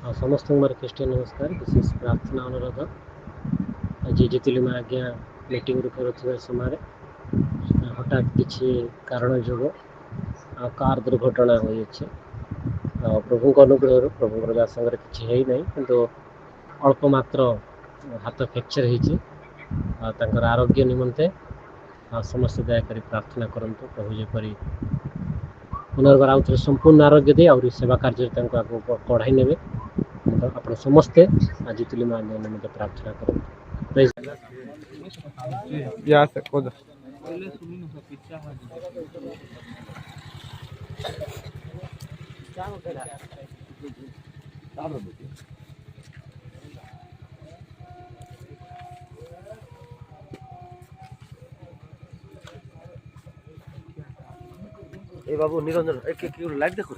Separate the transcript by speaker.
Speaker 1: समस्त मोर ख्रीष्टियान नमस्कार। विशेष प्रार्थना अनुरोध। आज जितुली माँ आज्ञा मीटिंग कर समय हठात किसी कारण जो कार दुर्घटना हो प्रभु अनुग्रह प्रभु दासंग किसी है ना कि अल्प मात्र हाथ फ्रैक्चर होकर आरोग्य निमंते समस्त दयाकोरी प्रार्थना करंतु। प्रभु जेपरी पुनर्बार आउ थे संपूर्ण आरोग्य दे और सेवा कार्य बढ़ाई ने आप समस्ते आज तुली माँ निमित्त प्रार्थना करें।
Speaker 2: ए बाबू निरंजन एक लाइट देखो।